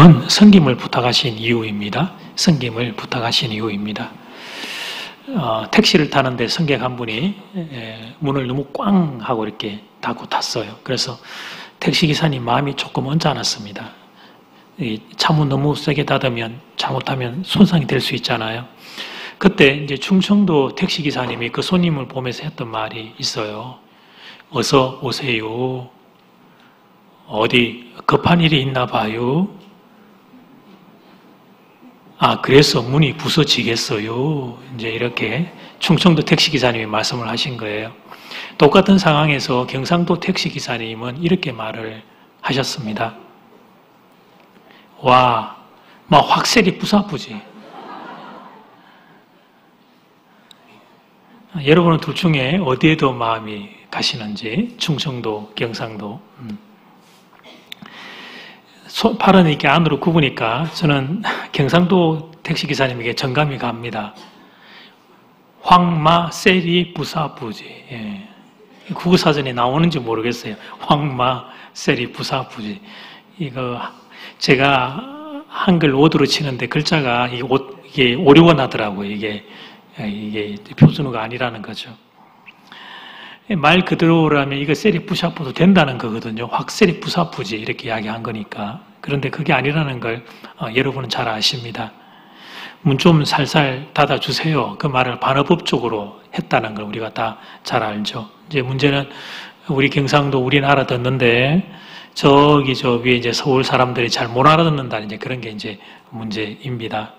그건 섬김을 부탁하신 이유입니다. 섬김을 부탁하신 이유입니다. 택시를 타는데 승객 한 분이 문을 너무 꽝 하고 이렇게 닫고 탔어요. 그래서 택시기사님 마음이 조금 언짢았습니다. 이 차문 너무 세게 닫으면 잘못하면 손상이 될 수 있잖아요. 그때 이제 충청도 택시기사님이 그 손님을 보면서 했던 말이 있어요. 어서 오세요. 어디 급한 일이 있나 봐요. 아, 그래서 문이 부서지겠어요. 이제 이렇게 충청도 택시기사님이 말씀을 하신 거예요. 똑같은 상황에서 경상도 택시기사님은 이렇게 말을 하셨습니다. 와, 막 확실히 부사부지. 여러분은 둘 중에 어디에 더 마음이 가시는지, 충청도, 경상도. 팔은 이렇게 안으로 굽으니까 저는 경상도 택시기사님에게 정감이 갑니다. 황마, 세리, 부사부지. 예. 국어사전에 나오는지 모르겠어요. 황마, 세리, 부사부지. 이거 제가 한글 오드로 치는데 글자가 이게 오류가 나더라고요. 이게 표준어가 아니라는 거죠. 말 그대로라면 이거 세리 부샤프도 된다는 거거든요. 확 세리 부사부지 이렇게 이야기한 거니까. 그런데 그게 아니라는 걸 여러분은 잘 아십니다. 문 좀 살살 닫아주세요. 그 말을 반어법적으로 했다는 걸 우리가 다 잘 알죠. 이제 문제는 우리 경상도 우리는 알아듣는데 저기 저 위에 이제 서울 사람들이 잘 못 알아듣는다는 이제 그런 게 이제 문제입니다.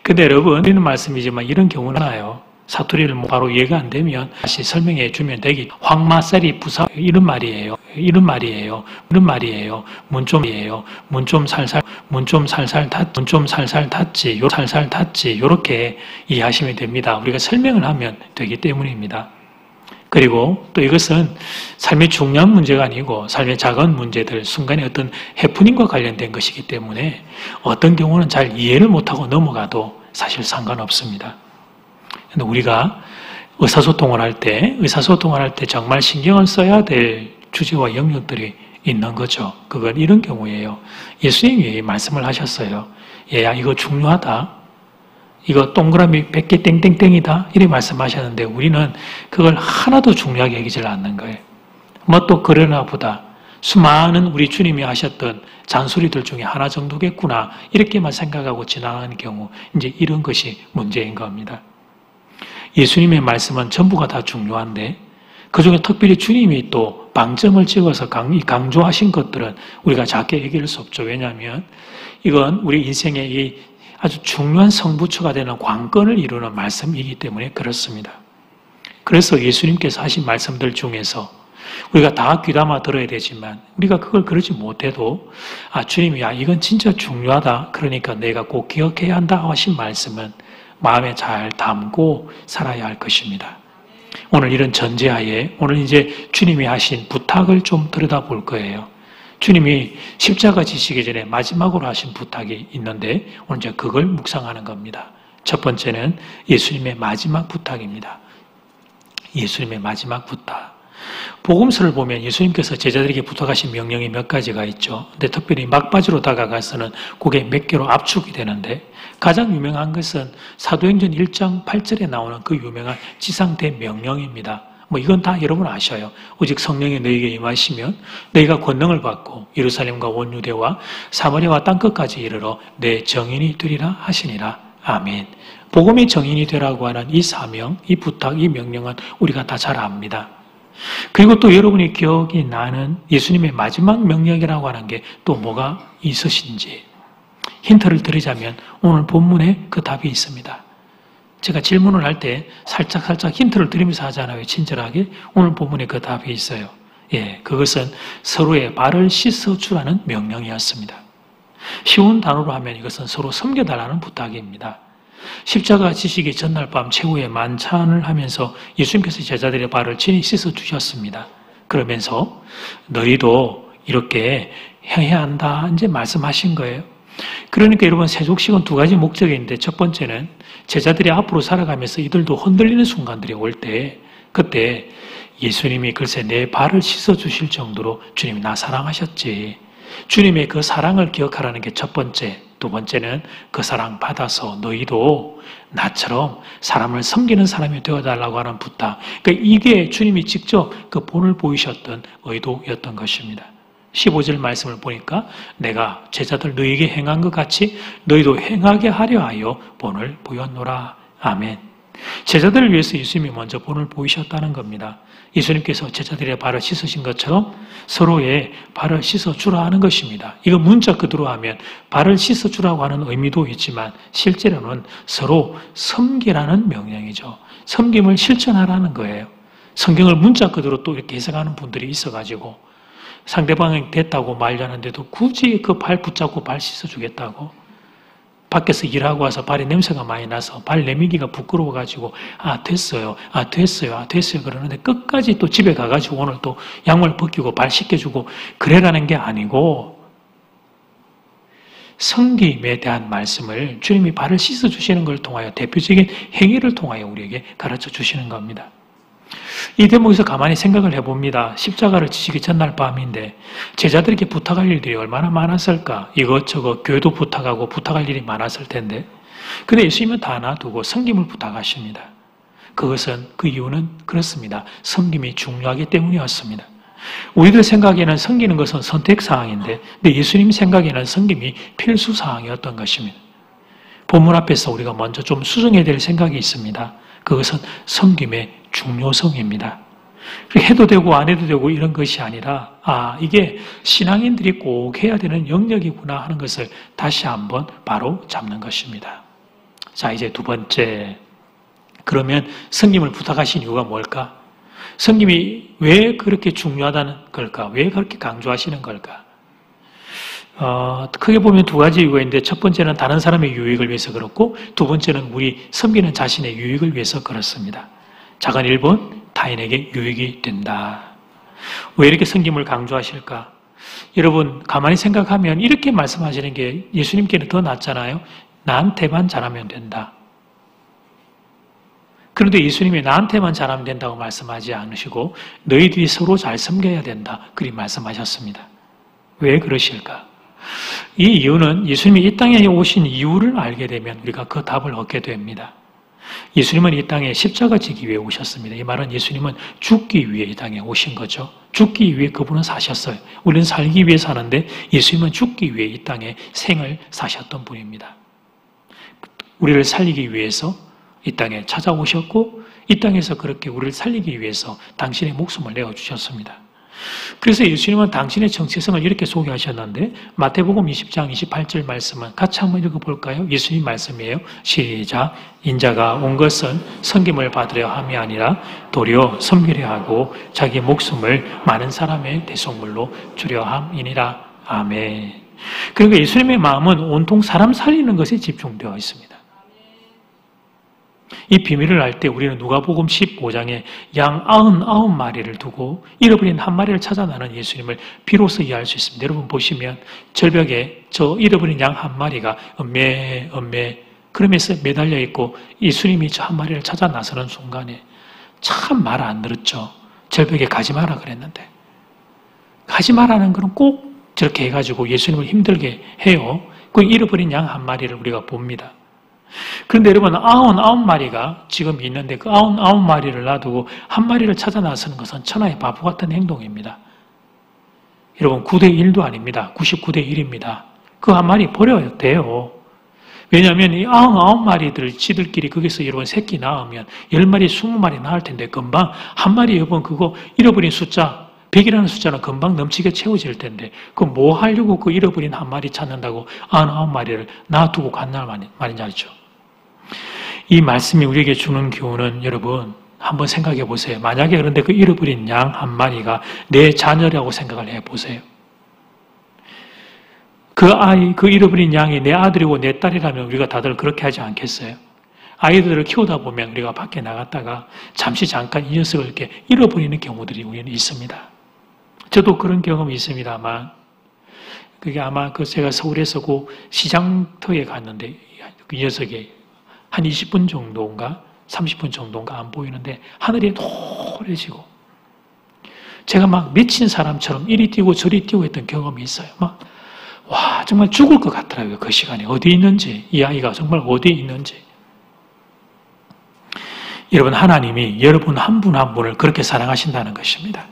근데 여러분, 드리는 말씀이지만 이런 경우는 많아요. 사투리를 바로 이해가 안 되면 다시 설명해 주면 되기. 황마세리 부사 이런 말이에요. 이런 말이에요. 이런 말이에요. 문 좀 살살 닫지. 요 살살 닫지. 요렇게 이해하시면 됩니다. 우리가 설명을 하면 되기 때문입니다. 그리고 또 이것은 삶의 중요한 문제가 아니고 삶의 작은 문제들, 순간의 어떤 해프닝과 관련된 것이기 때문에 어떤 경우는 잘 이해를 못하고 넘어가도 사실 상관없습니다. 근데 우리가 의사소통을 할 때 정말 신경을 써야 될 주제와 영역들이 있는 거죠. 그건 이런 경우예요. 예수님이 말씀을 하셨어요. 얘야, 이거 중요하다. 이거 동그라미 100개 땡땡땡이다. 이렇게 말씀하셨는데 우리는 그걸 하나도 중요하게 여기질 않는 거예요. 뭐 또 그러나 보다. 수많은 우리 주님이 하셨던 잔소리들 중에 하나 정도겠구나. 이렇게만 생각하고 지나가는 경우 이제 이런 것이 문제인 겁니다. 예수님의 말씀은 전부가 다 중요한데 그중에 특별히 주님이 또 방점을 찍어서 강조하신 것들은 우리가 작게 얘기할 수 없죠. 왜냐하면 이건 우리 인생의 이 아주 중요한 성부처가 되는 관건을 이루는 말씀이기 때문에 그렇습니다. 그래서 예수님께서 하신 말씀들 중에서 우리가 다 귀담아 들어야 되지만 우리가 그걸 그러지 못해도 주님이 이건 진짜 중요하다. 그러니까 내가 꼭 기억해야 한다 하신 말씀은 마음에 잘 담고 살아야 할 것입니다. 오늘 이런 전제하에 오늘 이제 주님이 하신 부탁을 좀 들여다볼 거예요. 주님이 십자가 지시기 전에 마지막으로 하신 부탁이 있는데 오늘 이제 그걸 묵상하는 겁니다. 첫 번째는 예수님의 마지막 부탁입니다. 예수님의 마지막 부탁. 복음서를 보면 예수님께서 제자들에게 부탁하신 명령이 몇 가지가 있죠. 근데 특별히 막바지로 다가가서는 그게 몇 개로 압축이 되는데 가장 유명한 것은 사도행전 1장 8절에 나오는 그 유명한 지상대 명령입니다. 뭐 이건 다 여러분 아셔요. 오직 성령이 너희에게 임하시면 너희가 권능을 받고 예루살렘과 온 유대와 사마리아와 땅끝까지 이르러 내 정인이 되리라 하시니라. 아멘. 복음의 정인이 되라고 하는 이 사명, 이 부탁, 이 명령은 우리가 다 잘 압니다. 그리고 또 여러분이 기억이 나는 예수님의 마지막 명령이라고 하는 게 또 뭐가 있으신지 힌트를 드리자면 오늘 본문에 그 답이 있습니다. 제가 질문을 할 때 살짝 힌트를 드리면서 하잖아요. 친절하게. 오늘 본문에 그 답이 있어요. 그것은 서로의 발을 씻어주라는 명령이었습니다. 쉬운 단어로 하면 이것은 서로 섬겨달라는 부탁입니다. 십자가 지시기 전날 밤 최후의 만찬을 하면서 예수님께서 제자들의 발을 친히 씻어주셨습니다. 그러면서 너희도 이렇게 해야 한다 이제 말씀하신 거예요. 그러니까 여러분 세족식은 두 가지 목적이 있는데 첫 번째는 제자들이 앞으로 살아가면서 이들도 흔들리는 순간들이 올 때 그때 예수님이 글쎄 내 발을 씻어주실 정도로 주님이 나 사랑하셨지. 주님의 그 사랑을 기억하라는 게 첫 번째. 두 번째는 그 사랑 받아서 너희도 나처럼 사람을 섬기는 사람이 되어달라고 하는 부탁. 그러니까 이게 주님이 직접 그 본을 보이셨던 의도였던 것입니다. 15절 말씀을 보니까 내가 제자들 너희에게 행한 것 같이 너희도 행하게 하려 하여 본을 보였노라. 아멘. 제자들을 위해서 예수님이 먼저 본을 보이셨다는 겁니다. 예수님께서 제자들의 발을 씻으신 것처럼 서로의 발을 씻어주라 하는 것입니다. 이거 문자 그대로 하면 발을 씻어주라고 하는 의미도 있지만 실제로는 서로 섬기라는 명령이죠. 섬김을 실천하라는 거예요. 성경을 문자 그대로 또 이렇게 해석하는 분들이 있어가지고 상대방이 됐다고 말하는데도 굳이 그 발 붙잡고 발 씻어주겠다고, 밖에서 일하고 와서 발에 냄새가 많이 나서 발 내미기가 부끄러워가지고 됐어요 그러는데 끝까지 또 집에 가가지고 오늘 또 양말 벗기고 발 씻겨주고 그래라는 게 아니고, 섬김에 대한 말씀을 주님이 발을 씻어주시는 걸 통하여 대표적인 행위를 통하여 우리에게 가르쳐 주시는 겁니다. 이 대목에서 가만히 생각을 해봅니다. 십자가를 지시기 전날 밤인데 제자들에게 부탁할 일들이 얼마나 많았을까. 이것저것 교회도 부탁하고 부탁할 일이 많았을 텐데, 근데 예수님은 다 놔두고 섬김을 부탁하십니다. 그것은, 그 이유는 그렇습니다. 섬김이 중요하기 때문이었습니다. 우리들 생각에는 섬기는 것은 선택사항인데, 근데 예수님 생각에는 섬김이 필수사항이었던 것입니다. 본문 앞에서 우리가 먼저 좀 수정해야 될 생각이 있습니다. 그것은 섬김의 중요성입니다. 해도 되고 안 해도 되고 이런 것이 아니라 이게 신앙인들이 꼭 해야 되는 영역이구나 하는 것을 다시 한번 바로 잡는 것입니다. 자, 이제 두 번째. 그러면 섬김을 부탁하신 이유가 뭘까? 섬김이 왜 그렇게 중요하다는 걸까? 왜 그렇게 강조하시는 걸까? 크게 보면 두 가지 이유가 있는데, 첫 번째는 다른 사람의 유익을 위해서 그렇고, 두 번째는 우리 섬기는 자신의 유익을 위해서 그렇습니다. 작은 1번, 타인에게 유익이 된다. 왜 이렇게 섬김을 강조하실까? 여러분, 가만히 생각하면 이렇게 말씀하시는 게 예수님께는 더 낫잖아요. 나한테만 잘하면 된다. 그런데 예수님이 나한테만 잘하면 된다고 말씀하지 않으시고 너희들이 서로 잘 섬겨야 된다. 그리 말씀하셨습니다. 왜 그러실까? 이 이유는 예수님이 이 땅에 오신 이유를 알게 되면 우리가 그 답을 얻게 됩니다. 예수님은 이 땅에 십자가 지기 위해 오셨습니다. 이 말은 예수님은 죽기 위해 이 땅에 오신 거죠. 죽기 위해 그분은 사셨어요. 우리는 살기 위해 사는데 예수님은 죽기 위해 이 땅에 생을 사셨던 분입니다. 우리를 살리기 위해서 이 땅에 찾아오셨고, 이 땅에서 그렇게 우리를 살리기 위해서 당신의 목숨을 내어주셨습니다. 그래서 예수님은 당신의 정체성을 이렇게 소개하셨는데, 마태복음 20장 28절 말씀은 같이 한번 읽어볼까요? 예수님 말씀이에요. 시작. 인자가 온 것은 섬김을 받으려 함이 아니라 도리어 섬기려 하고 자기 목숨을 많은 사람의 대속물로 주려 함이니라. 아멘. 그러니까 예수님의 마음은 온통 사람 살리는 것에 집중되어 있습니다. 이 비밀을 알 때 우리는 누가복음 15장에 양 99마리를 두고 잃어버린 한 마리를 찾아 나는 예수님을 비로소 이해할 수 있습니다. 여러분 보시면 절벽에 저 잃어버린 양 한 마리가 엄매 그러면서 매달려 있고 예수님이 저 한 마리를 찾아 나서는 순간에 참 말 안 들었죠. 절벽에 가지 마라 그랬는데, 가지 마라는 것은 꼭 저렇게 해가지고 예수님을 힘들게 해요. 그 잃어버린 양 한 마리를 우리가 봅니다. 그런데 여러분, 99마리가 지금 있는데 그 99마리를 놔두고 한 마리를 찾아 나서는 것은 천하의 바보 같은 행동입니다. 여러분, 9대1도 아닙니다. 99대1입니다. 그 한 마리 버려야 돼요. 왜냐하면 이 99마리들 지들끼리 거기서 여러분 새끼 낳으면 10마리, 20마리 낳을 텐데 금방 한 마리 여러분 그거 잃어버린 숫자 100이라는 숫자는 금방 넘치게 채워질 텐데 그 뭐 하려고 그 잃어버린 한 마리 찾는다고 99마리를 놔두고 간날 말인지 알죠? 이 말씀이 우리에게 주는 교훈은 여러분 한번 생각해 보세요. 만약에 그런데 그 잃어버린 양 한 마리가 내 자녀라고 생각을 해 보세요. 그 잃어버린 양이 내 아들이고 내 딸이라면 우리가 다들 그렇게 하지 않겠어요? 아이들을 키우다 보면 우리가 밖에 나갔다가 잠깐 이 녀석을 이렇게 잃어버리는 경우들이 우리는 있습니다. 저도 그런 경험이 있습니다만, 그게 아마 제가 서울에서 그 시장터에 갔는데 그 녀석이 한 20분 정도인가 30분 정도인가 안 보이는데 하늘이 노래지고 제가 막 미친 사람처럼 이리 뛰고 저리 뛰고 했던 경험이 있어요. 와, 정말 죽을 것 같더라고요. 그 시간에. 어디 있는지, 이 아이가 정말 어디 있는지. 여러분, 하나님이 여러분 한 분 한 분을 그렇게 사랑하신다는 것입니다.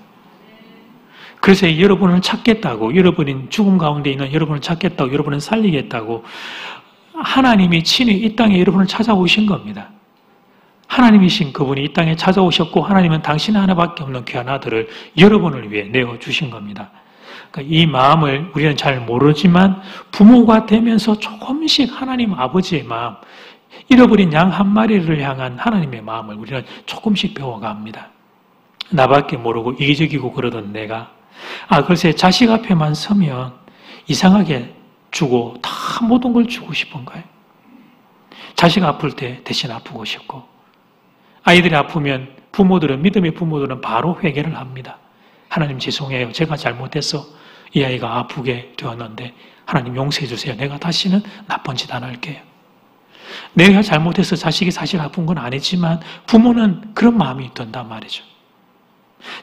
그래서 여러분을 찾겠다고, 여러분이 죽음 가운데 있는 여러분을 찾겠다고, 여러분을 살리겠다고 하나님이 친히 이 땅에 여러분을 찾아오신 겁니다. 하나님이신 그분이 이 땅에 찾아오셨고 하나님은 당신 하나밖에 없는 귀한 아들을 여러분을 위해 내어주신 겁니다. 그러니까 이 마음을 우리는 잘 모르지만 부모가 되면서 조금씩 하나님 아버지의 마음, 잃어버린 양 한 마리를 향한 하나님의 마음을 우리는 조금씩 배워갑니다. 나밖에 모르고 이기적이고 그러던 내가 글쎄 자식 앞에만 서면 이상하게 주고 다 모든 걸 주고 싶은 거예요. 자식 아플 때 대신 아프고 싶고 아이들이 아프면 믿음의 부모들은 바로 회개를 합니다. 하나님 죄송해요. 제가 잘못해서 이 아이가 아프게 되었는데 하나님 용서해 주세요. 내가 다시는 나쁜 짓 안 할게요. 내가 잘못해서 자식이 사실 아픈 건 아니지만 부모는 그런 마음이 든단 말이죠.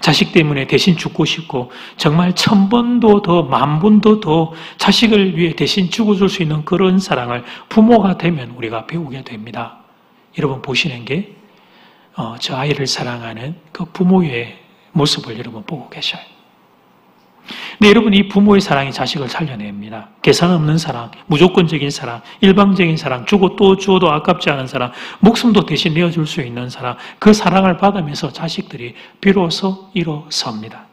자식 때문에 대신 죽고 싶고 정말 1000번도 더 10,000번도 더 자식을 위해 대신 죽어줄 수 있는 그런 사랑을 부모가 되면 우리가 배우게 됩니다. 여러분 보시는 게 저 아이를 사랑하는 그 부모의 모습을 여러분 보고 계셔요. 근데 여러분 이 부모의 사랑이 자식을 살려냅니다. 계산 없는 사랑, 무조건적인 사랑, 일방적인 사랑, 주고 또 주어도 아깝지 않은 사랑, 목숨도 대신 내어줄 수 있는 사랑, 그 사랑을 받으면서 자식들이 비로소 일어섭니다.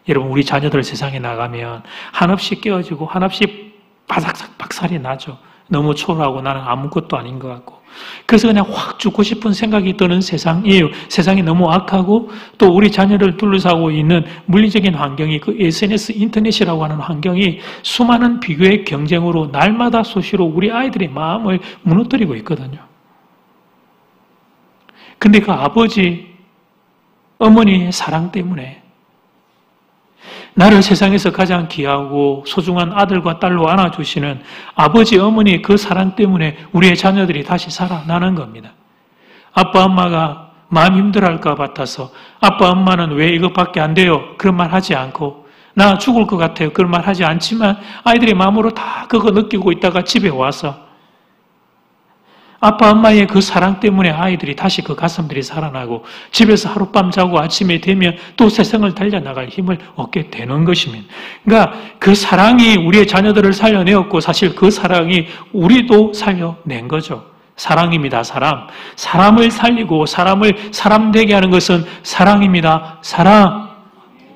여러분 우리 자녀들 세상에 나가면 한없이 깨어지고 한없이 바삭 박살이 나죠. 너무 초라하고 나는 아무것도 아닌 것 같고 그래서 그냥 확 죽고 싶은 생각이 드는 세상이에요. 세상이 너무 악하고 또 우리 자녀를 둘러싸고 있는 물리적인 환경이 그 SNS, 인터넷이라고 하는 환경이 수많은 비교의 경쟁으로 날마다 수시로 우리 아이들의 마음을 무너뜨리고 있거든요. 근데 그 아버지, 어머니의 사랑 때문에 나를 세상에서 가장 귀하고 소중한 아들과 딸로 안아주시는 아버지, 어머니의 그 사랑 때문에 우리의 자녀들이 다시 살아나는 겁니다. 아빠, 엄마가 마음 힘들어할까 같아서 아빠, 엄마는 왜 이것밖에 안 돼요? 그런 말 하지 않고 나 죽을 것 같아요. 그런 말 하지 않지만 아이들의 마음으로 다 그거 느끼고 있다가 집에 와서 아빠, 엄마의 그 사랑 때문에 아이들이 다시 그 가슴들이 살아나고 집에서 하룻밤 자고 아침에 되면 또 세상을 달려나갈 힘을 얻게 되는 것입니다. 그러니까 그 사랑이 우리의 자녀들을 살려내었고 사실 그 사랑이 우리도 살려낸 거죠. 사랑입니다. 사랑. 사람을 살리고 사람을 사람 되게 하는 것은 사랑입니다. 사랑.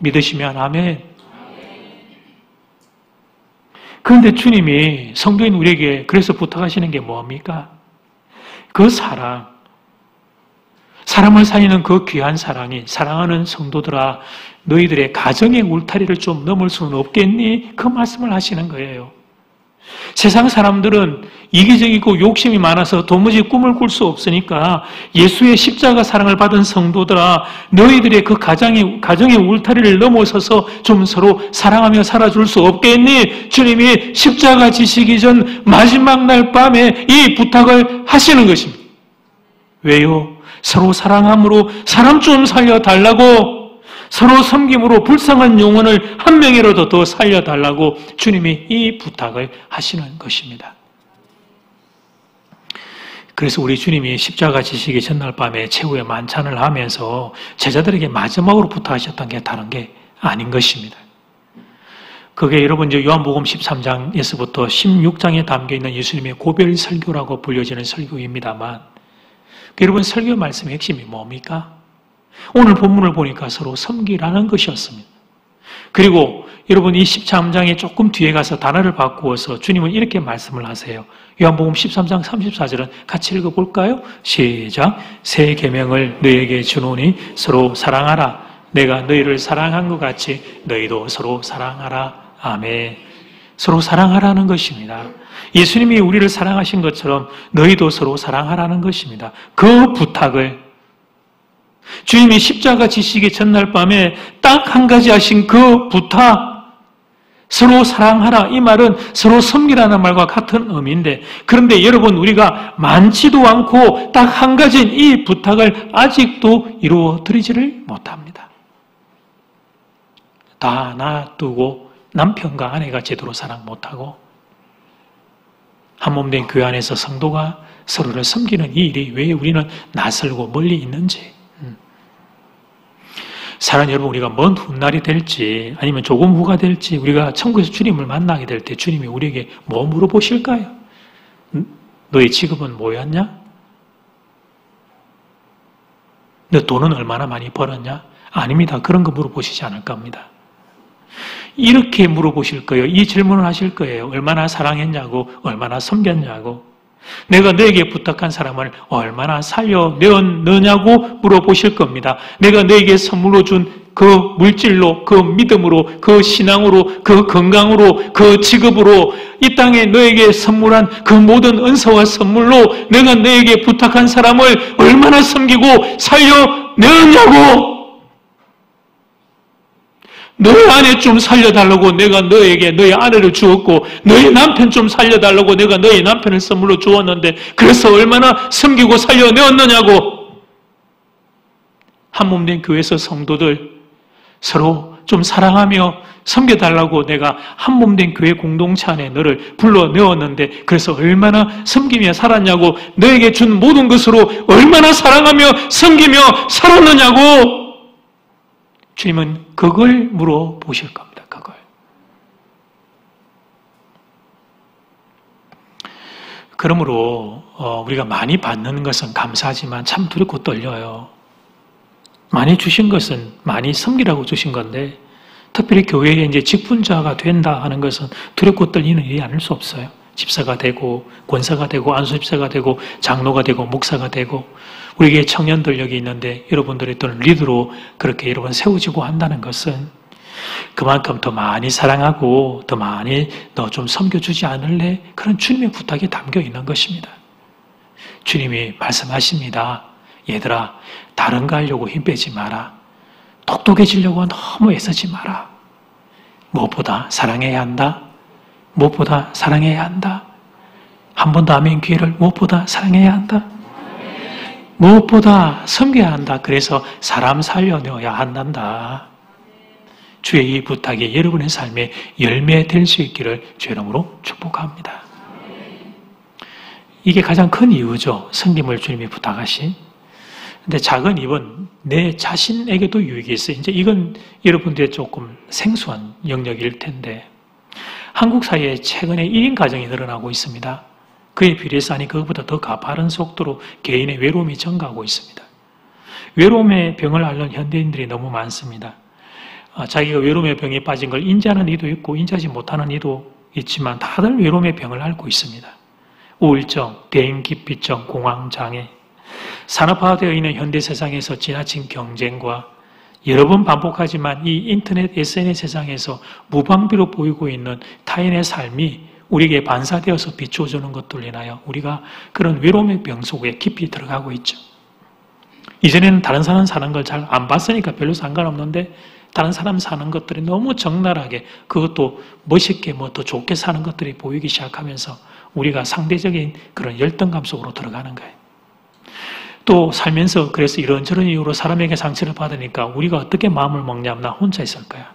믿으시면 아멘. 그런데 주님이 성도인 우리에게 그래서 부탁하시는 게 뭡니까? 그 사랑, 사람을 살리는 그 귀한 사랑이 사랑하는 성도들아 너희들의 가정의 울타리를 좀 넘을 수는 없겠니? 그 말씀을 하시는 거예요. 세상 사람들은 이기적이고 욕심이 많아서 도무지 꿈을 꿀 수 없으니까 예수의 십자가 사랑을 받은 성도들아 너희들의 그 가정의 울타리를 넘어서서 좀 서로 사랑하며 살아줄 수 없겠니? 주님이 십자가 지시기 전 마지막 날 밤에 이 부탁을 하시는 것입니다. 왜요? 서로 사랑함으로 사람 좀 살려달라고, 서로 섬김으로 불쌍한 영혼을 한 명이라도 더 살려달라고 주님이 이 부탁을 하시는 것입니다. 그래서 우리 주님이 십자가 지시기 전날 밤에 최후의 만찬을 하면서 제자들에게 마지막으로 부탁하셨던 게 다른 게 아닌 것입니다. 그게 여러분 이제 요한복음 13장에서부터 16장에 담겨있는 예수님의 고별 설교라고 불려지는 설교입니다만 여러분 설교 말씀의 핵심이 뭡니까? 오늘 본문을 보니까 서로 섬기라는 것이었습니다. 그리고 여러분 이 13장에 조금 뒤에 가서 단어를 바꾸어서 주님은 이렇게 말씀을 하세요. 요한복음 13장 34절은 같이 읽어볼까요? 시작. 새 계명을 너희에게 주노니 서로 사랑하라. 내가 너희를 사랑한 것 같이 너희도 서로 사랑하라. 아멘. 서로 사랑하라는 것입니다. 예수님이 우리를 사랑하신 것처럼 너희도 서로 사랑하라는 것입니다. 그 부탁을 주님이 십자가 지시기 전날 밤에 딱 한 가지 하신 그 부탁, 서로 사랑하라. 이 말은 서로 섬기라는 말과 같은 의미인데 그런데 여러분 우리가 많지도 않고 딱 한 가지인 이 부탁을 아직도 이루어 드리지를 못합니다. 다 놔두고 남편과 아내가 제대로 사랑 못하고 한몸된 교회 안에서 성도가 서로를 섬기는 이 일이 왜 우리는 낯설고 멀리 있는지, 사랑하는 여러분, 우리가 먼 훗날이 될지 아니면 조금 후가 될지 우리가 천국에서 주님을 만나게 될 때 주님이 우리에게 뭐 물어보실까요? 너의 직업은 뭐였냐? 너 돈은 얼마나 많이 벌었냐? 아닙니다. 그런 거 물어보시지 않을 겁니다. 이렇게 물어보실 거예요. 이 질문을 하실 거예요. 얼마나 사랑했냐고, 얼마나 섬겼냐고, 내가 너에게 부탁한 사람을 얼마나 살려내었느냐고 물어보실 겁니다. 내가 너에게 선물로 준 그 물질로, 그 믿음으로, 그 신앙으로, 그 건강으로, 그 직업으로, 이 땅에 너에게 선물한 그 모든 은사와 선물로 내가 너에게 부탁한 사람을 얼마나 섬기고 살려내었냐고. 너의 아내 좀 살려달라고 내가 너에게 너의 아내를 주었고, 너의 남편 좀 살려달라고 내가 너의 남편을 선물로 주었는데 그래서 얼마나 섬기고 살려내었느냐고. 한몸된 교회에서 성도들 서로 좀 사랑하며 섬겨달라고 내가 한몸된 교회 공동체 안에 너를 불러내었는데 그래서 얼마나 섬기며 살았냐고. 너에게 준 모든 것으로 얼마나 사랑하며 섬기며 살았느냐고. 주님은 그걸 물어보실 겁니다. 그걸. 그러므로 우리가 많이 받는 것은 감사하지만 참 두렵고 떨려요. 많이 주신 것은 많이 섬기라고 주신 건데 특별히 교회에 이제 직분자가 된다 하는 것은 두렵고 떨리는 일이 아닐 수 없어요. 집사가 되고 권사가 되고 안수집사가 되고 장로가 되고 목사가 되고 우리에게 청년들 여기 있는데 여러분들이 또는 리더로 그렇게 여러분 세워지고 한다는 것은 그만큼 더 많이 사랑하고 더 많이 너 좀 섬겨주지 않을래? 그런 주님의 부탁이 담겨 있는 것입니다. 주님이 말씀하십니다. 얘들아, 다른 거 하려고 힘 빼지 마라. 똑똑해지려고 너무 애쓰지 마라. 무엇보다 사랑해야 한다. 무엇보다 사랑해야 한다. 한 번 더 아멘 기회를 무엇보다 사랑해야 한다. 무엇보다 섬겨야 한다. 그래서 사람 살려내어야 한단다. 주의 이 부탁이 여러분의 삶에 열매 될 수 있기를 주의 이름으로 축복합니다. 이게 가장 큰 이유죠. 섬김을 주님이 부탁하신. 근데 작은 입은 내 자신에게도 유익이 있어요. 이제 이건 여러분들의 조금 생소한 영역일 텐데 한국 사회에 최근에 1인 가정이 늘어나고 있습니다. 그에 비례해서 아니 그것보다 더 가파른 속도로 개인의 외로움이 증가하고 있습니다. 외로움의 병을 앓는 현대인들이 너무 많습니다. 자기가 외로움의 병에 빠진 걸 인지하는 이도 있고 인지하지 못하는 이도 있지만 다들 외로움의 병을 앓고 있습니다. 우울증, 대인기피증, 공황장애, 산업화되어 있는 현대 세상에서 지나친 경쟁과 여러 번 반복하지만 이 인터넷 SNS 세상에서 무방비로 보이고 있는 타인의 삶이 우리에게 반사되어서 비추어주는 것들로 인하여 우리가 그런 외로움의 병 속에 깊이 들어가고 있죠. 이전에는 다른 사람 사는 걸 잘 안 봤으니까 별로 상관없는데 다른 사람 사는 것들이 너무 적나라하게 그것도 멋있게 뭐 더 좋게 사는 것들이 보이기 시작하면서 우리가 상대적인 그런 열등감 속으로 들어가는 거예요. 또 살면서 그래서 이런저런 이유로 사람에게 상처를 받으니까 우리가 어떻게 마음을 먹냐면 나 혼자 있을 거야.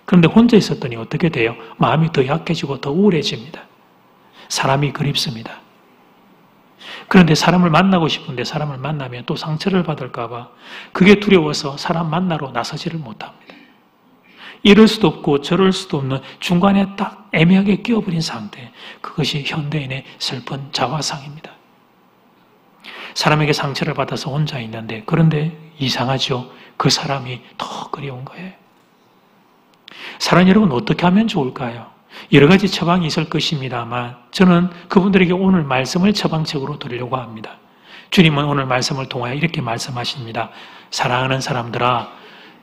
그런데 혼자 있었더니 어떻게 돼요? 마음이 더 약해지고 더 우울해집니다. 사람이 그립습니다. 그런데 사람을 만나고 싶은데 사람을 만나면 또 상처를 받을까 봐 그게 두려워서 사람 만나러 나서지를 못합니다. 이럴 수도 없고 저럴 수도 없는 중간에 딱 애매하게 끼어버린 상태. 그것이 현대인의 슬픈 자화상입니다. 사람에게 상처를 받아서 혼자 있는데 그런데 이상하죠. 그 사람이 더 그리운 거예요. 사랑하는 여러분 어떻게 하면 좋을까요? 여러 가지 처방이 있을 것입니다만 저는 그분들에게 오늘 말씀을 처방책으로 드리려고 합니다. 주님은 오늘 말씀을 통하여 이렇게 말씀하십니다. 사랑하는 사람들아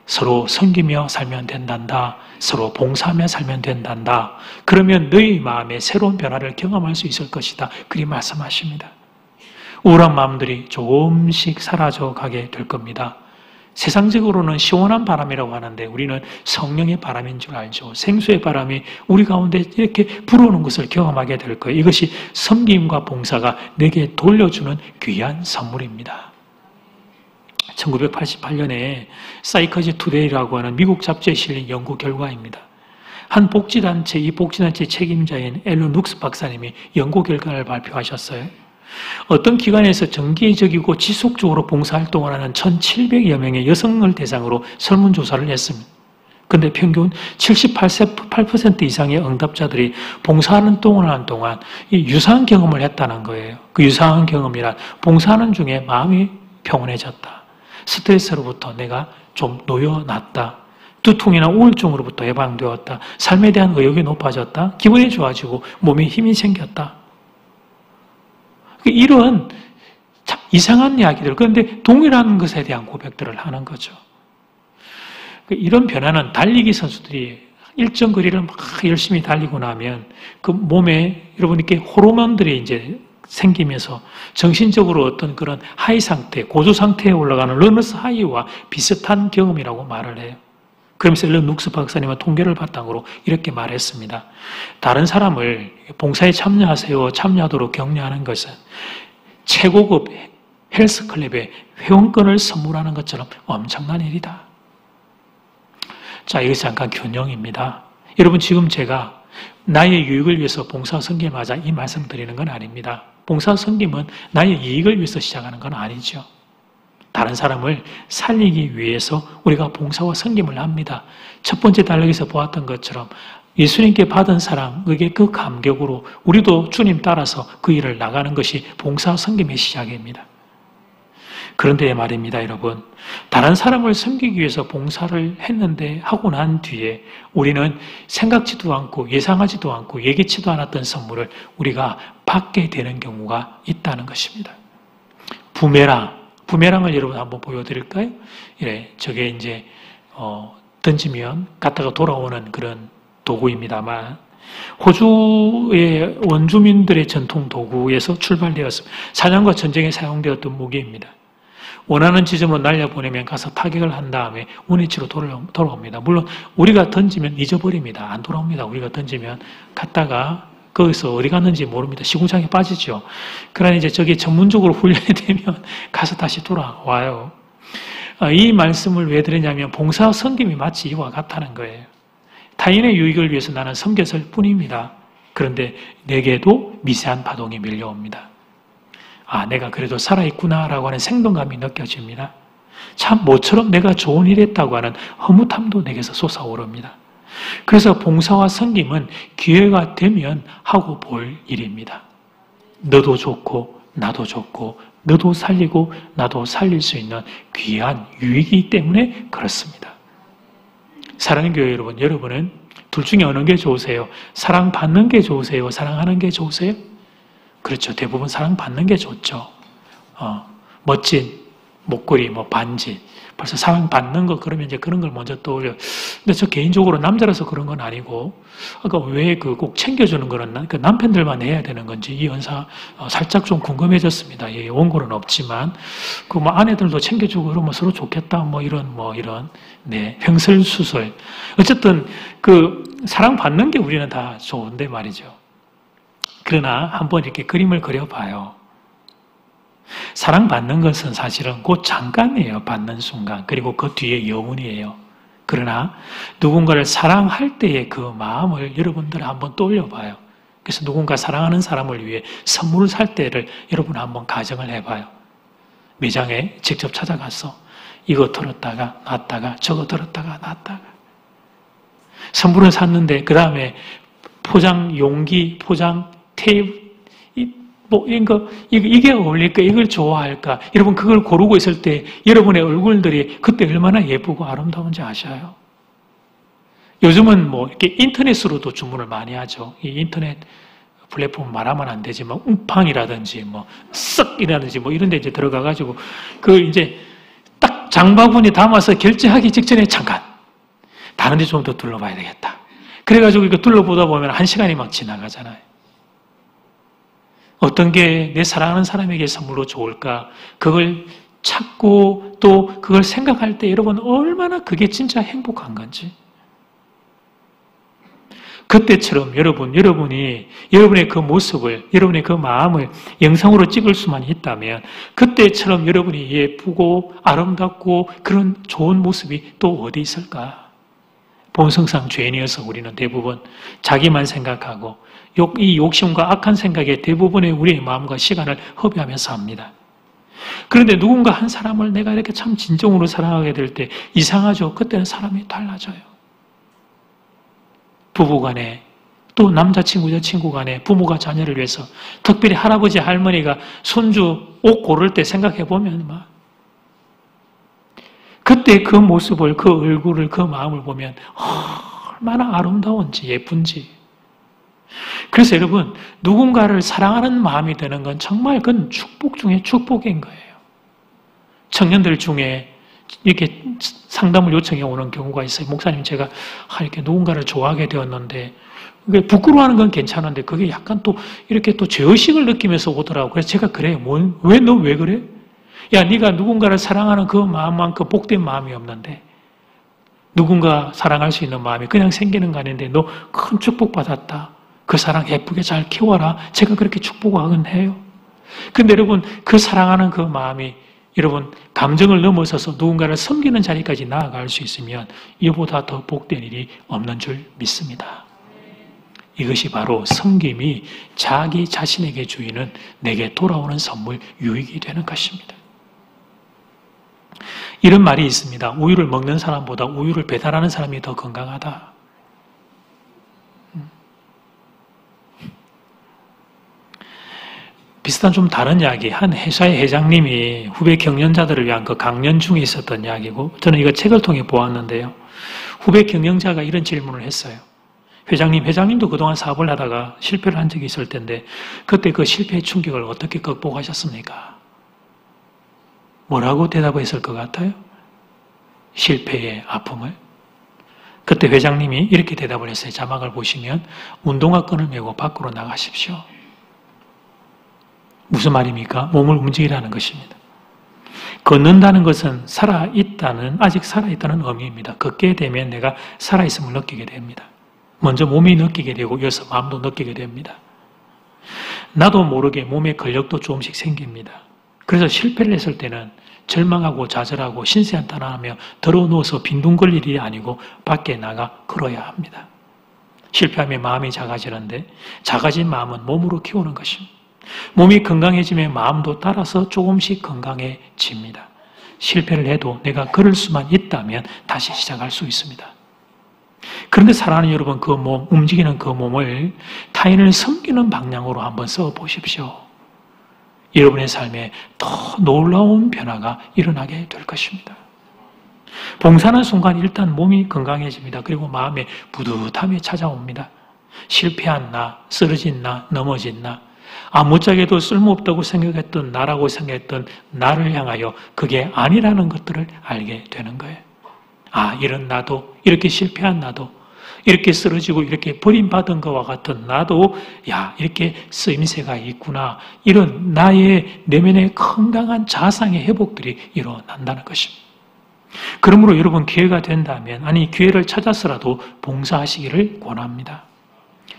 서로 섬기며 살면 된단다. 서로 봉사하며 살면 된단다. 그러면 너희 마음에 새로운 변화를 경험할 수 있을 것이다. 그리 말씀하십니다. 우울한 마음들이 조금씩 사라져가게 될 겁니다. 세상적으로는 시원한 바람이라고 하는데 우리는 성령의 바람인 줄 알죠. 생수의 바람이 우리 가운데 이렇게 불어오는 것을 경험하게 될 거예요. 이것이 섬김과 봉사가 내게 돌려주는 귀한 선물입니다. 1988년에 사이커지 투데이라고 하는 미국 잡지에 실린 연구 결과입니다. 한 복지단체, 이 복지단체 책임자인 앨런 룩스 박사님이 연구 결과를 발표하셨어요. 어떤 기관에서 정기적이고 지속적으로 봉사활동을 하는 1,700여 명의 여성을 대상으로 설문조사를 했습니다. 근데 평균 78% 이상의 응답자들이 봉사하는 동안 이 유사한 경험을 했다는 거예요. 그 유사한 경험이란 봉사하는 중에 마음이 평온해졌다. 스트레스로부터 내가 좀 놓여놨다. 두통이나 우울증으로부터 해방되었다. 삶에 대한 의욕이 높아졌다. 기분이 좋아지고 몸에 힘이 생겼다. 이런 참 이상한 이야기들, 그런데 동일한 것에 대한 고백들을 하는 거죠. 이런 변화는 달리기 선수들이 일정 거리를 막 열심히 달리고 나면 그 몸에 여러분 이렇게 호르몬들이 이제 생기면서 정신적으로 어떤 그런 하이 상태, 고조 상태에 올라가는 러너스 하이와 비슷한 경험이라고 말을 해요. 그러면서 앨런 룩스 박사님은 통계를 바탕으로 이렇게 말했습니다. 다른 사람을 봉사에 참여하도록 격려하는 것은 최고급 헬스클럽에 회원권을 선물하는 것처럼 엄청난 일이다. 자, 이것이 잠깐 균형입니다. 여러분, 지금 제가 나의 유익을 위해서 봉사 섬김하자 이 말씀 드리는 건 아닙니다. 봉사 섬김은 나의 이익을 위해서 시작하는 건 아니죠. 다른 사람을 살리기 위해서 우리가 봉사와 섬김을 합니다. 첫 번째 단락에서 보았던 것처럼 예수님께 받은 사랑에게 그 감격으로 우리도 주님 따라서 그 일을 나가는 것이 봉사 섬김의 시작입니다. 그런데 말입니다, 여러분. 다른 사람을 섬기기 위해서 봉사를 했는데 하고 난 뒤에 우리는 생각지도 않고 예상하지도 않고 예기치도 않았던 선물을 우리가 받게 되는 경우가 있다는 것입니다. 부메랑을 여러분 한번 보여드릴까요? 저게 이제 던지면 갔다가 돌아오는 그런 도구입니다만 호주의 원주민들의 전통 도구에서 출발되었습니다. 사냥과 전쟁에 사용되었던 무기입니다. 원하는 지점으로 날려보내면 가서 타격을 한 다음에 원위치로 돌아옵니다. 물론 우리가 던지면 잊어버립니다. 안 돌아옵니다. 우리가 던지면 갔다가 거기서 어디 갔는지 모릅니다. 시궁창에 빠지죠. 그러나 이제 저게 전문적으로 훈련이 되면 가서 다시 돌아와요. 이 말씀을 왜 드리냐면 봉사 섬김이 마치 이와 같다는 거예요. 타인의 유익을 위해서 나는 섬겼을 뿐입니다. 그런데 내게도 미세한 파동이 밀려옵니다. 아, 내가 그래도 살아있구나라고 하는 생동감이 느껴집니다. 참 모처럼 내가 좋은 일 했다고 하는 허무함도 내게서 솟아오릅니다. 그래서 봉사와 섬김은 기회가 되면 하고 볼 일입니다. 너도 좋고 나도 좋고 너도 살리고 나도 살릴 수 있는 귀한 유익이기 때문에 그렇습니다. 사랑하는 교회 여러분, 여러분은 둘 중에 어느 게 좋으세요? 사랑받는 게 좋으세요? 사랑하는 게 좋으세요? 그렇죠. 대부분 사랑받는 게 좋죠. 멋진 목걸이, 반지. 벌써 사랑받는 거, 그러면 이제 그런 걸 먼저 떠올려요. 근데 저 개인적으로 남자라서 그런 건 아니고, 아까 왜 꼭 챙겨주는 거는 그 남편들만 해야 되는 건지, 이 연사 살짝 좀 궁금해졌습니다. 예, 원고는 없지만, 아내들도 챙겨주고 그러면 서로 좋겠다, 이런, 네, 횡설수설. 어쨌든, 사랑받는 게 우리는 다 좋은데 말이죠. 그러나 한번 이렇게 그림을 그려봐요. 사랑받는 것은 사실은 곧 잠깐이에요. 받는 순간. 그리고 그 뒤에 영원이에요. 그러나 누군가를 사랑할 때의 그 마음을 여러분들 한번 떠올려봐요. 그래서 누군가 사랑하는 사람을 위해 선물을 살 때를 여러분 한번 가정을 해봐요. 매장에 직접 찾아가서 이거 들었다가 놨다가 저거 들었다가 놨다가 선물을 샀는데 그 다음에 포장 용기, 포장 테이프, 이게 어울릴까? 이걸 좋아할까? 여러분, 그걸 고르고 있을 때 여러분의 얼굴들이 그때 얼마나 예쁘고 아름다운지 아셔요? 요즘은 이렇게 인터넷으로도 주문을 많이 하죠. 이 인터넷 플랫폼 말하면 안 되지만, 웅팡이라든지, 쓱이라든지, 이런 데 이제 들어가가지고, 이제 딱 장바구니 담아서 결제하기 직전에 잠깐, 다른 데 좀 더 둘러봐야 되겠다. 그래가지고 이거 둘러보다 보면 1시간이 막 지나가잖아요. 어떤 게 내 사랑하는 사람에게 선물로 좋을까? 그걸 찾고 또 그걸 생각할 때 여러분 얼마나 그게 진짜 행복한 건지. 그때처럼 여러분이 여러분의 그 모습을, 여러분의 그 마음을 영상으로 찍을 수만 있다면 그때처럼 여러분이 예쁘고 아름답고 그런 좋은 모습이 또 어디 있을까? 본성상 죄인이어서 우리는 대부분 자기만 생각하고 이 욕심과 악한 생각에 대부분의 우리의 마음과 시간을 허비하면서 합니다. 그런데 누군가 한 사람을 내가 이렇게 참 진정으로 사랑하게 될 때 이상하죠. 그때는 사람이 달라져요. 부부간에 또 남자친구, 여자친구 간에 부모가 자녀를 위해서 특별히 할아버지, 할머니가 손주 옷 고를 때 생각해보면 막 그때 그 모습을, 그 얼굴을, 그 마음을 보면 얼마나 아름다운지 예쁜지. 그래서 여러분 누군가를 사랑하는 마음이 드는 건 정말 그건 축복 중에 축복인 거예요. 청년들 중에 이렇게 상담을 요청해 오는 경우가 있어요. 목사님 제가 이렇게 누군가를 좋아하게 되었는데 부끄러워하는 건 괜찮은데 그게 약간 또 이렇게 또 죄의식을 느끼면서 오더라고요. 그래서 제가 그래요. 왜 너 왜 그래? 야, 네가 누군가를 사랑하는 그 마음만큼 복된 마음이 없는데 누군가 사랑할 수 있는 마음이 그냥 생기는 거 아닌데 너 큰 축복 받았다. 그 사랑 예쁘게 잘 키워라. 제가 그렇게 축복하긴 해요. 근데 여러분 그 사랑하는 그 마음이 여러분 감정을 넘어서서 누군가를 섬기는 자리까지 나아갈 수 있으면 이보다 더 복된 일이 없는 줄 믿습니다. 이것이 바로 섬김이 자기 자신에게 주이는 내게 돌아오는 선물, 유익이 되는 것입니다. 이런 말이 있습니다. 우유를 먹는 사람보다 우유를 배달하는 사람이 더 건강하다. 비슷한 좀 다른 이야기, 한 회사의 회장님이 후배 경영자들을 위한 그 강연 중에 있었던 이야기고 저는 이거 책을 통해 보았는데요. 후배 경영자가 이런 질문을 했어요. 회장님도 그동안 사업을 하다가 실패를 한 적이 있을 텐데 그때 그 실패의 충격을 어떻게 극복하셨습니까? 뭐라고 대답했을 것 같아요? 실패의 아픔을? 그때 회장님이 이렇게 대답을 했어요. 자막을 보시면 운동화끈을 메고 밖으로 나가십시오. 무슨 말입니까? 몸을 움직이라는 것입니다. 걷는다는 것은 아직 살아있다는 의미입니다. 걷게 되면 내가 살아있음을 느끼게 됩니다. 먼저 몸이 느끼게 되고 이어서 마음도 느끼게 됩니다. 나도 모르게 몸에 근력도 조금씩 생깁니다. 그래서 실패를 했을 때는 절망하고 좌절하고 신세한탄하며 들어 누워서 빈둥거릴 일이 아니고 밖에 나가 걸어야 합니다. 실패하면 마음이 작아지는데 작아진 마음은 몸으로 키우는 것입니다. 몸이 건강해지면 마음도 따라서 조금씩 건강해집니다. 실패를 해도 내가 걸을 수만 있다면 다시 시작할 수 있습니다. 그런데 사랑하는 여러분, 그 몸, 움직이는 그 몸을 타인을 섬기는 방향으로 한번 써보십시오. 여러분의 삶에 더 놀라운 변화가 일어나게 될 것입니다. 봉사하는 순간 일단 몸이 건강해집니다. 그리고 마음에 뿌듯함이 찾아옵니다. 실패한 나, 쓰러진 나, 넘어진 나, 아무짝에도 쓸모없다고 생각했던 나라고 생각했던 나를 향하여 그게 아니라는 것들을 알게 되는 거예요. 아, 이런 나도, 이렇게 실패한 나도, 이렇게 쓰러지고 이렇게 버림받은 것과 같은 나도 이렇게 쓰임새가 있구나. 이런 나의 내면의 건강한 자상의 회복들이 일어난다는 것입니다. 그러므로 여러분 기회가 된다면 기회를 찾아서라도 봉사하시기를 권합니다.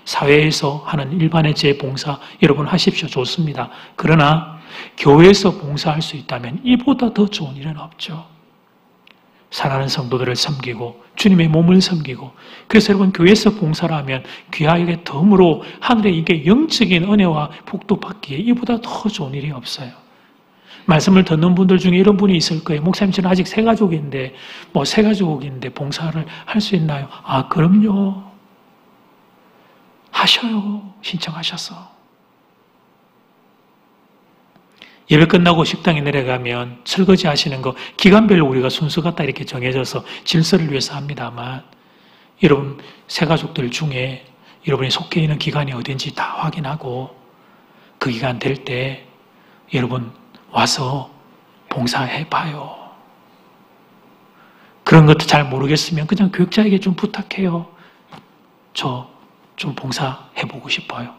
사회에서 하는 일반의 재봉사 여러분 하십시오. 좋습니다. 그러나 교회에서 봉사할 수 있다면 이보다 더 좋은 일은 없죠. 사랑하는 성도들을 섬기고 주님의 몸을 섬기고 그래서 여러분 교회에서 봉사를 하면 귀하게 덤으로 하늘의 이게 영적인 은혜와 복도 받기에 이보다 더 좋은 일이 없어요. 말씀을 듣는 분들 중에 이런 분이 있을 거예요. 목사님 저는 아직 새가족인데 새가족인데 봉사를 할 수 있나요? 아 그럼요. 하셔요. 신청하셔서. 예배 끝나고 식당에 내려가면 설거지 하시는 거 기간별로 우리가 순서가 딱 이렇게 정해져서 질서를 위해서 합니다만 여러분 새가족들 중에 여러분이 속해 있는 기간이 어딘지 다 확인하고 그 기간 될 때 여러분 와서 봉사해 봐요. 그런 것도 잘 모르겠으면 그냥 교육자에게 좀 부탁해요. 저 좀 봉사해 보고 싶어요.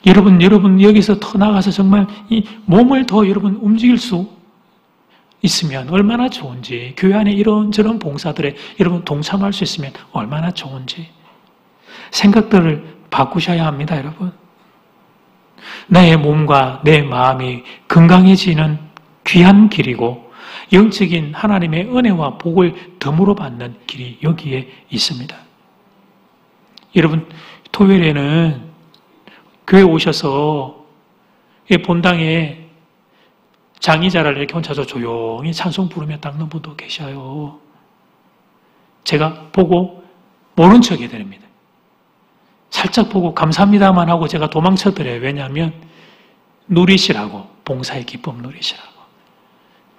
여러분 여기서 더 나가서 정말 이 몸을 더 여러분 움직일 수 있으면 얼마나 좋은지, 교회 안에 이런저런 봉사들에 여러분 동참할 수 있으면 얼마나 좋은지 생각들을 바꾸셔야 합니다, 여러분. 나의 몸과 내 마음이 건강해지는 귀한 길이고 영적인 하나님의 은혜와 복을 덤으로 받는 길이 여기에 있습니다. 여러분, 토요일에는 교회 오셔서 본당에 장의자를 이렇게 혼자서 조용히 찬송 부르며 닦는 분도 계셔요. 제가 보고 모른 척 해드립니다. 살짝 보고 감사합니다만 하고 제가 도망쳐드려요. 왜냐하면 누리시라고, 봉사의 기쁨 누리시라고.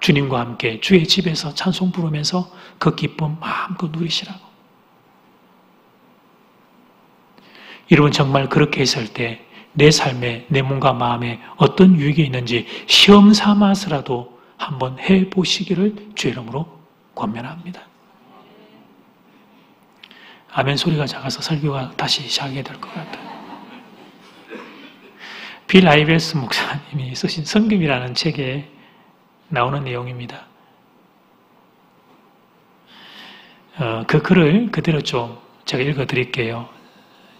주님과 함께 주의 집에서 찬송 부르면서 그 기쁨 마음껏 누리시라고. 여러분, 정말 그렇게 했을 때 내 삶에, 내 몸과 마음에 어떤 유익이 있는지 시험 삼아서라도 한번 해보시기를 주의 이름으로 권면합니다. 아멘 소리가 작아서 설교가 다시 시작하게 될 것 같아요. 빌 아이베스 목사님이 쓰신 성김이라는 책에 나오는 내용입니다. 그 글을 그대로 좀 제가 읽어드릴게요.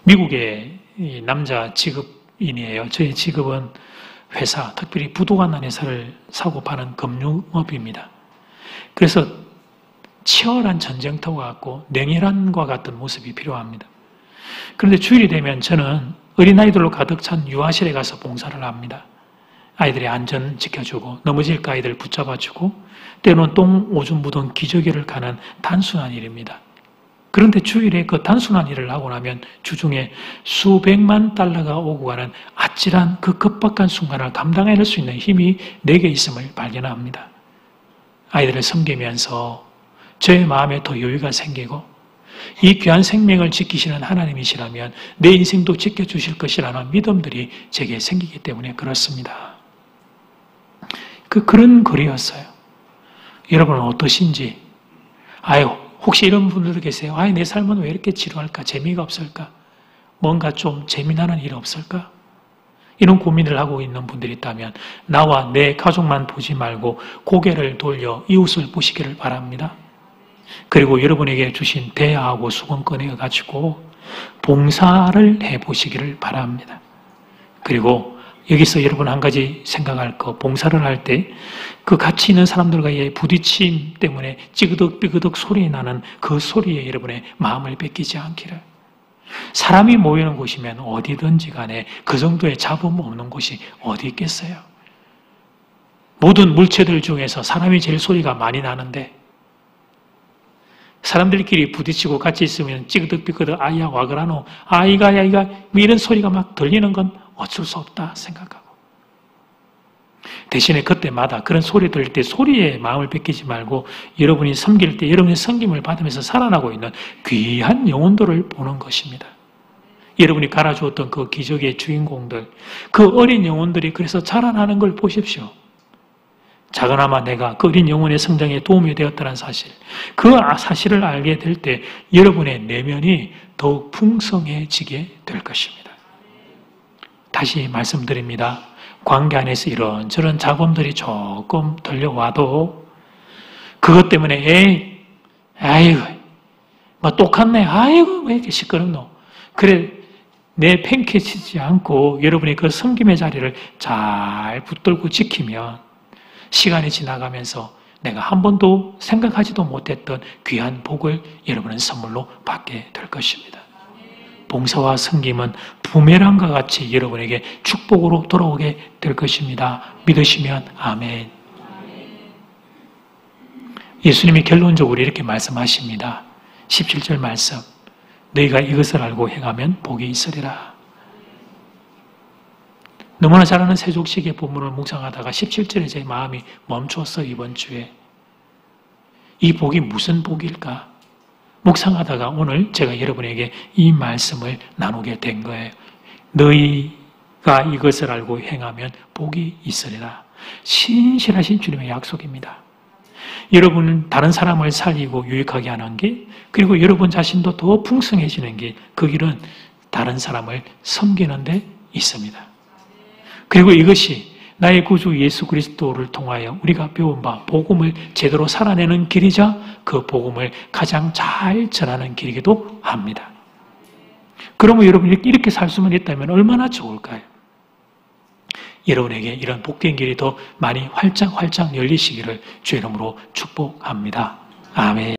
미국의 남자 직업인이에요. 저의 직업은 회사, 특별히 부도가 회사를 사고 파는 금융업입니다. 그래서 치열한 전쟁터와 같고 냉혈한과 같은 모습이 필요합니다. 그런데 주일이 되면 저는 어린아이들로 가득 찬 유아실에 가서 봉사를 합니다. 아이들의 안전 지켜주고 넘어질까 아이들 붙잡아주고 때로는 똥 오줌 묻은 기저귀를 가는 단순한 일입니다. 그런데 주일에 그 단순한 일을 하고 나면 주중에 수백만 달러가 오고 가는 아찔한 그 급박한 순간을 감당해낼 수 있는 힘이 내게 있음을 발견합니다. 아이들을 섬기면서 저의 마음에 더 여유가 생기고 이 귀한 생명을 지키시는 하나님이시라면 내 인생도 지켜주실 것이라는 믿음들이 제게 생기기 때문에 그렇습니다. 그런 글이었어요. 여러분은 어떠신지? 혹시 이런 분들 계세요? 내 삶은 왜 이렇게 지루할까? 재미가 없을까? 뭔가 좀 재미나는 일 없을까? 이런 고민을 하고 있는 분들이 있다면 나와 내 가족만 보지 말고 고개를 돌려 이웃을 보시기를 바랍니다. 그리고 여러분에게 주신 대야하고 수건 꺼내가지고 봉사를 해보시기를 바랍니다. 그리고 여기서 여러분 한 가지 생각할 거, 봉사를 할 때 그 같이 있는 사람들과의 부딪힘 때문에 찌그덕 소리 나는 그 소리에 여러분의 마음을 뺏기지 않기를. 사람이 모이는 곳이면 어디든지 간에 그 정도의 잡음 없는 곳이 어디 있겠어요? 모든 물체들 중에서 사람이 제일 소리가 많이 나는데 사람들끼리 부딪히고 같이 있으면 찌그덕 아이야 와그라노 아이가 이런 소리가 막 들리는 건 어쩔 수 없다 생각하고 대신에 그때마다 그런 소리 들릴 때 소리에 마음을 뺏기지 말고 여러분이 섬길 때 여러분의 섬김을 받으면서 살아나고 있는 귀한 영혼들을 보는 것입니다. 여러분이 갈아주었던 그 기적의 주인공들, 그 어린 영혼들이 그래서 자라나는 걸 보십시오. 작은아마 내가 그 어린 영혼의 성장에 도움이 되었다는 사실, 그 사실을 알게 될 때 여러분의 내면이 더욱 풍성해지게 될 것입니다. 다시 말씀드립니다. 관계 안에서 이런저런 잡음들이 조금 들려와도 그것 때문에 아이고 뭐 똑같네 아이고 왜 이렇게 시끄럽노 그래 내 팽개치지 않고 여러분이 그 섬김의 자리를 잘 붙들고 지키면 시간이 지나가면서 내가 한 번도 생각하지도 못했던 귀한 복을 여러분은 선물로 받게 될 것입니다. 봉사와 섬김은 부메랑과 같이 여러분에게 축복으로 돌아오게 될 것입니다. 믿으시면 아멘. 예수님이 결론적으로 이렇게 말씀하십니다. 17절 말씀. 너희가 이것을 알고 행하면 복이 있으리라. 너무나 잘 아는 세족식의 본문을 묵상하다가 17절에 제 마음이 멈췄어요. 이번 주에. 이 복이 무슨 복일까? 묵상하다가 오늘 제가 여러분에게 이 말씀을 나누게 된 거예요. 너희가 이것을 알고 행하면 복이 있으리라. 신실하신 주님의 약속입니다. 여러분은 다른 사람을 살리고 유익하게 하는 길, 그리고 여러분 자신도 더 풍성해지는 길, 그 길은 다른 사람을 섬기는 데 있습니다. 그리고 이것이 나의 구주 예수 그리스도를 통하여 우리가 배운 바 복음을 제대로 살아내는 길이자 그 복음을 가장 잘 전하는 길이기도 합니다. 그러면 여러분 이렇게 살 수만 있다면 얼마나 좋을까요? 여러분에게 이런 복된 길이 더 많이 활짝 열리시기를 주의 이름으로 축복합니다. 아멘.